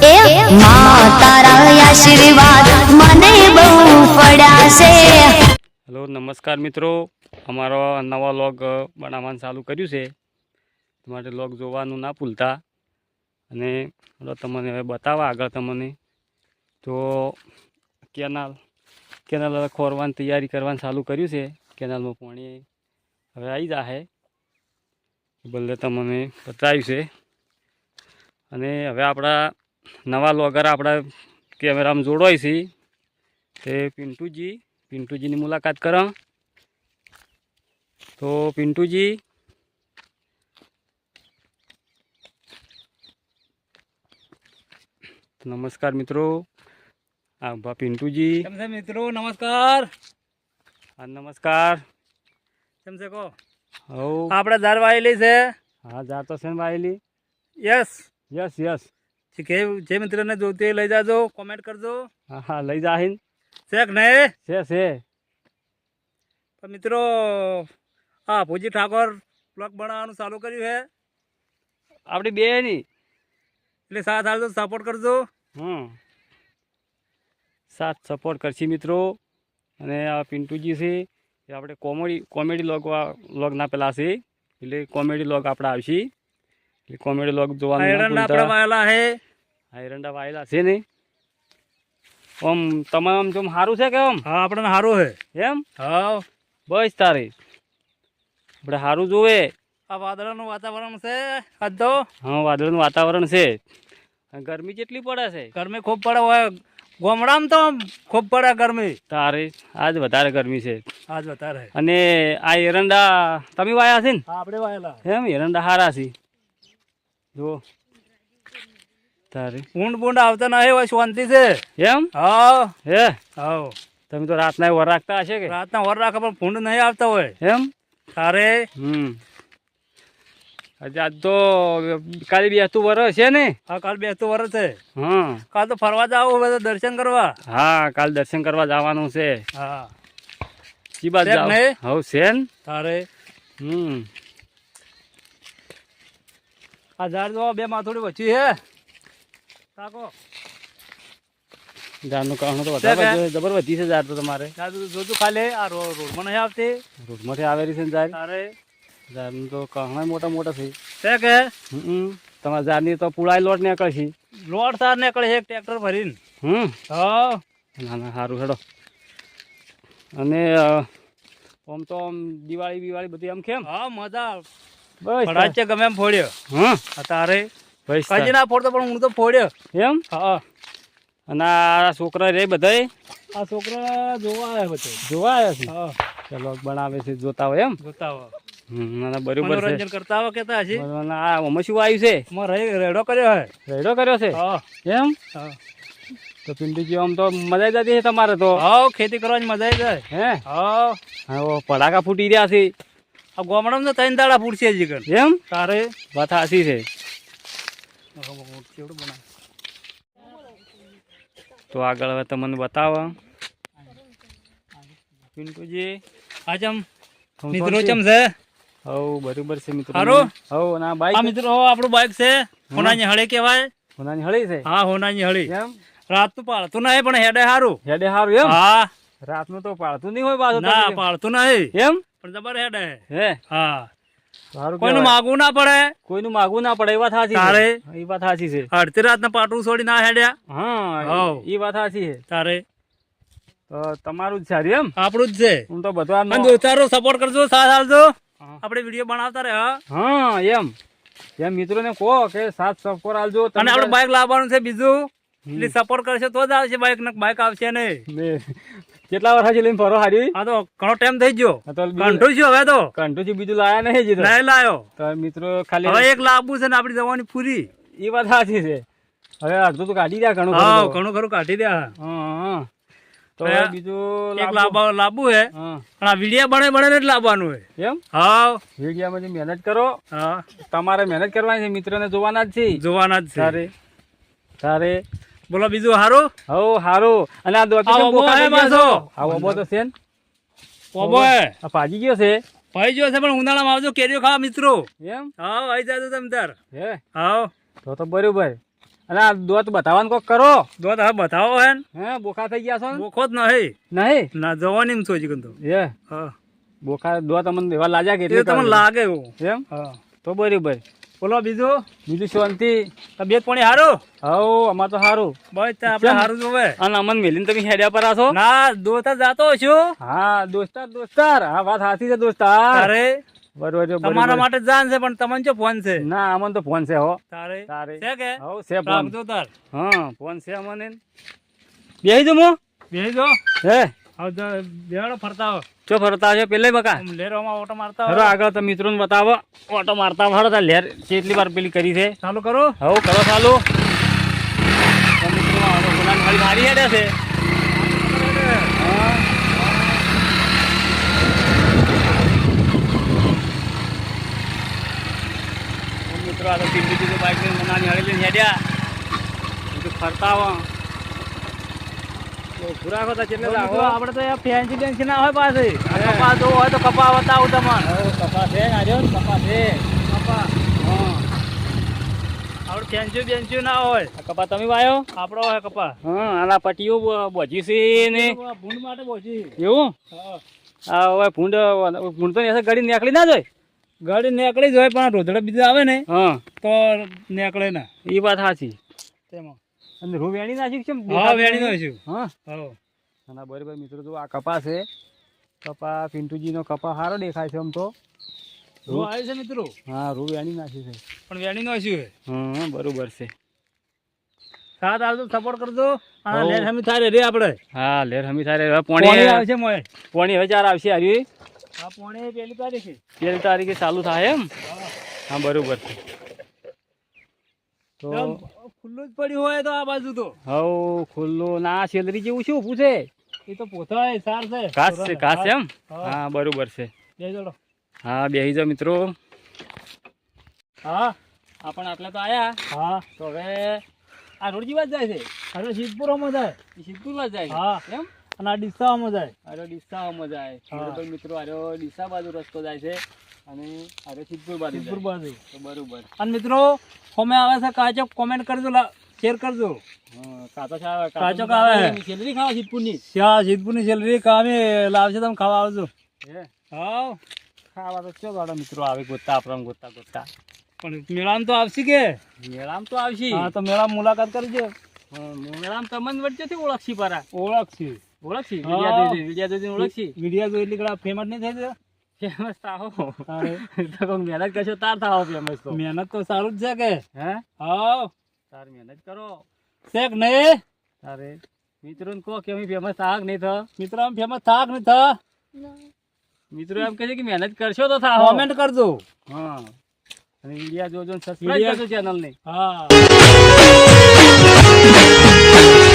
એ માં તારા આશીર્વાદ મને બહુ પડ્યા છે। હેલો નમસ્કાર મિત્રો, અમારો નવા લોગ બનાવવાનું ચાલુ કર્યું છે, માટે લોગ જોવાનું ના ભૂલતા। અને તમને હવે બતાવવા આગળ તમને તો કેનાલ ખોરવાની તૈયારી કરવાનું ચાલુ કર્યું છે। કેનાલમાં પાણી હવે આવી જશે, બદલે તમને બતાવ્યું છે। અને હવે આપણા નવા લોગર આપણા કેમેરામાં જોડવાય છે, તે પિન્ટુજીની મુલાકાત કરો। તો પિન્ટુજી નમસ્કાર મિત્રો, આ પિન્ટુજી કેમ છે મિત્રો? નમસ્કાર। હા નમસ્કાર, કેમ છે કો? હવ આપણે ધાર વાયેલી છે। હા જા તો છે ને વાયેલી। યસ યસ યસ, જે મિત્રને જોતી હોય લઈ જાજો, કોમેન્ટ કરજો। હા હા લઈ જાહીન છે કે નહીં? છે। તો મિત્રો હા ભુજી ઠાકોર બ્લોગ બનાવવાનું ચાલુ કર્યું છે, આપણી બેની એટલે સાથ આવજો, સપોર્ટ કરજો। સાથ સપોર્ટ કરશી મિત્રો। અને આ પિન્ટુજી છે એ આપણે કોમેડી લોગ ના પેલા છે, એટલે કોમેડી લોગ આપણે આવશે, એટલે કોમેડી લોગ જોવાનું ના એરંડા આપણે ભૂલતા। વાયેલા છે। હા એરંડા વાયેલા છે ને, આમ તમામ જેમ સારું છે કે આમ? હા આપણને સારું છે એમ? હા। બસ તારે આપણે સારું જોવે। આ વાદળાનું વાતાવરણ છે આજ તો। હા વાદળનું વાતાવરણ છે, ગરમી કેટલી પડે છે? ગરમી ખૂબ પડે હોય, ગામડામાં તો ખૂબ પડે ગરમી। તારે આજ વધારે ગરમી છે। આજ વધારે। અને આ એરંડા તમે વાયા છે ને? હા આપણે વાયેલા એમ એરંડા સારા છે જો તારે। ઊંડ બૂંડ આવતા નહીં હોય, શાંતિ છે એમ? હા। હે હા તમે તો રાતના વર રાખતા હશે કે? રાતના વર રાખે પણ ભૂંડ નહીં આવતા હોય એમ? તારે। હજી આજ તો કાલે બેસતું વરસ છે ને? હા કાલ બેસતું વરસ છે। હા કાલ તો ફરવા જાવ બધા દર્શન કરવા। હા કાલ દર્શન કરવા જવાનું છે। હા કી બાજુ છે કે જાવ? નહીં? હવ છે ને? તારે આ ઝાડ જો બે માથોડી વચ્ચી છે કાકો। ઝાડનું કારણે તો છે વધારે કે? જબર વધી છે ઝાડ તો તમારે। ઝાડ જોજો ખાલી આ રોડમાં નહીં આવતી રોડમાંથી આવેલી છે ને ઝાડ? તારે। ઝાડનું તો કારણે મોટા છે। છે કે તમારા ઝાડની તો પુળાઈ લોટ નીકળશે। લોડ તાર નીકળે છે એક ટ્રેક્ટર ભરીને। હા ના ના સારું હેડો। અને આમ તો આમ દિવાળી બધી આમ કેમ? હા મજા બસ ફડાચે ગમે એમ ફોડ્યો। હા આ તારે બસ કજી ના ફોડતો પણ હું તો ફોડ્યો। એમ? હા અને આ છોકરા રે બધાય આ છોકરા જોવા આવ્યા બધે। જોવા આવ્યા છે? હા ચાલો બનાવે છે જોતા હોય એમ? જોતા હોય, ના બરોબર છે। મનોરંજન કરતા હોય કેતા હજી। અને આ આમાં શું આવ્યું છે? એમાં રેડો કર્યો હે। રેડો કર્યો છે હા એમ? હા તો પિન્ટુજી આમ તો મજા આવી જતી છે તમારે તો? હા ખેતી કરવાની મજા આવી જાય। હે હા હા પડાકા ફૂટી રહ્યા છે આ ગામડામાં તો 3 દાડા ફૂટશે હજી કણ। એમ? તારે વાત સાચી છે। તો આગળ હવે તમને બતાવો પિન્ટુજી આજમ મિત્રો ચમ છે? હવ બરોબર છે મિત્રો। હારું? હવ ના આ બાઈક મિત્રો આપણું બાઈક છે, હોનાની હળી કહેવાય। હોનાની હળી છે? હા હોનાની હળી। એમ? રાતનું પાળતું નહીં પણ હેડે સારું। હેડે સારું એમ? હા રાતનું તો પાડતું નહીં હોય પાછું? ના પાળતું નહીં એમ? પણ જબર હેડે। હે હા સારું કોઈનું કહેવાય। માગવું ના પડે કોઈનું માગવું ના પડે એ વાત સાચી તારે। છે। એ વાત સાચી છે। અડધી રાતના પાટું છોડી ના હેડ્યા। હા હવ એ વાત સાચી છે। તારે તો તમારું જ સારું એમ? આપણું જ છે। હું તો બધું અને દોસ્તારો સપોર્ટ કરજો, સાથ આપજો, હા. આપણે વિડીયો બનાવતા રહે। હા હા એમ મિત્રોને કહો કે સાથ સપોર્ટ આલજો। અને આપણે બાઇક લાવવાનું છે બીજું, એટલે સપોર્ટ કરશે તો જ આવશે બાઇક, બાઇક આવશે નહીં। કેટલા વર્ષ લઈને ફરો હારી? હા તો ઘણો ટાઈમ થઈ ગયો, તો કંઠું છું હવે તો કંઠુજી બીજું લાયા નહીં હજી તો? નહીં લાયો, તો મિત્રો ખાલી હવે એક લાવવું છે ને આપણી જવાની પૂરી। એ વાત સાચી છે। હવે અડધું તો કાઢી દે ઘણું હા ખરું તો। ઘણું ખરું કાઢી દે। હા તો હવે બીજું એક લાવવું. લાવવું છે, હા પણ આ વિડીયો બને જ લાવવાનું છે। એમ? હા વિડીયામાં જે મહેનત કરો, હા તમારે મહેનત કરવાની છે, મિત્રોને જોવાના જ છે જોવાના જ છે। તારે બોલો બીજું સારું? હવ હારું। અને આ દોતી આ કેમ ઓબો બોકા હે થઈ ગયા પાછો? છો? આ ઓબો તો છે ને? ઓબો હે આ ભાજી ગયો છે ભાઈ જો છે, પણ ઉનાળામાં આવજો કેરીઓ ખાવા મિત્રો। એમ? હા આવી જાજો તમે તાર। હે હા તો બરોબર। અને આ દોત બતાવવાનું કોક કરો. દોત હવે બતાવો હે ને? હે બોખા થઈ ગયા છો ને? બોખો જ નહીં નહીં ના જવાની એમ સોચી ગયો એ હા બોખા દોત તમને એવા લાગ્યા કે એટલે એટલે તમને લાગે એવું એમ હા તો બરાબર. બોલો બીજું બીજું શાંતિ. તબિયત પાણી સારું હવ અમાર તો સારું. બસ ત્યાં આપણે સારું જોવે અને અમન મેલીને તમે હેડ્યા પર આશો. ના દોત જ જાતો છું હા દોસ્તાર હા વાત સાચી છે દોસ્તાર. તારે બરોબર છે, તમારા બરોબર. માટે જાન છે પણ તમને શું ફોન છે ના અમન તો ફોન છે હો. તારે તારે છે કે હવ છે ફોન. રાખજો તાર હા ફોન છે અમને. બેહી જો મો બેસી જો હે હવે બેહાડો ફરતા હો ચો ફરતા છે પેલે બકા. લેરોમાં ઓટો મારતા હરો હો આગળ તો મિત્રોને બતાવો. ઓટો મારતા હરો તા લેર કેટલી વાર પેલી કરી છે. ચાલુ કરો હવ કરો ચાલુ. તો મિત્રો આનો ગુલામ ખાલી મારી હેડે છે. હા તો મિત્રો આ તો ટીવી બાઈક લઈને મનાની હળી લઈને હેડ્યા. બધું ફરતા આવો તો પૂરા ખોતા કેટલે આવો. આપણે તો ફેન્સી બેન્સી ના હોય પાસે કપા જો હોય તો કપા બતાવું તમને કપા છે આર્યો ને કપા છે. કપા હા આપણે ફેન્સી બેન્સી ના હોય આ કપા તમે વાયો. આપણો હોય કપા હા આના પટીઓ બોજી છે ને ભૂંડ માટે પહોંચી એવું. આ હવે ભૂંડ તો એસે ગાડી નીકળી ના જોય. ગાડી નીકળી જ હોય પણ રોધડા બીજા આવે ને હા તો નીકળે ના એ વાત સાચી. તેમાં અને રૂ વેણી નાખી છે હા વેણી નો છું હા હા ના બરાબર મિત્રો જો આ કપા છે. કપા પિન્ટુજીનો કપા સારો દેખાય છે આમ તો. રૂ આવે છે મિત્રો હા રૂ વેણી નાખી છે. પણ વેણી નો છું હા બરોબર છે. સાત આવજો સપોર્ટ કરજો અને હઉ. લેટ હમી થાય રે આપણે હા લેર હમી સારે હવે પોણી પોણી આવશે મોય પોણી હવે ચાર આવશે હારી. આ પોણી પહેલી તારીખે 13 તારીખે ચાલુ થાય એમ. હા બરોબર છે. તો ખુલ્લું જ પડ્યું હોય તો આ બાજુ તો હવ ખુલ્લું ના સેલરી જેવું શું ઊભું છે. એ તો પોથાય સાર છે ઘાસ છે ઘાસ છે એમ. હા. હા બરોબર છે. જય જોડો હા બેહી જાઓ મિત્રો. હા આપણ આટલા તો આયા. હા તો હવે આ રોડજી વાત જાય છે. અરે સિદ્ધપુરમાં જાય એ સિદ્ધપુરમાં જ જાય છે. હા એમ અને આ ડીસામાં જાય અરે ડીસામાં જાય. હા. બરોબર મિત્રો અરે ડીસા બાજુ રસ્તો જાય છે અને અરે સિદ્ધપુર બાજુ સિદ્ધપુર જાય. બાજુ તો બરોબર. અને મિત્રો અમે આવે છે કાચો કોમેન્ટ કરજો શેર કરજો હા કાચો છે કાચો ખાવે. સેલરી ખાવા સિદ્ધપુરની. શ્યા સિદ્ધપુરની સેલરી કામે લાવશે તમે ખાવા આવજો હે હા ખાવા તો ચો ગાડો મિત્રો આવે ગોતા આપણને ગોતા પણ મેળામાં તો આવશે કે મેળામ તો આવશે. હા તો મેળામાં મુલાકાત કરજો મેળામ તમને વચ્ચેથી ઓળખશી પારા. ઓળખશે ઓળખશી હા. વિડિયા જોઈને ઓળખશી. વિડીયો જો એટલી કડા ફેમસ નહીં થઈ જાય ફેમસ થાઓ. તારે તો કોક મહેનત કરશો તાર થાઓ ફેમસ તો. મહેનત તો સારું જ છે કે હે હા તાર મહેનત કરો શેક નહીં તારે મિત્રોને કહો કે અમે ફેમસ થાક નહીં થ. મિત્ર આમ ફેમસ થાક નહીં થા મિત્રો એમ કહે છે કે મહેનત કરશો તો થાઓ. કોમેન્ટ કરજો હા અને વિડિયા જોજો સબસ્ક્રાઇબ વિડિયા- કરજો ચેનલ ને. હા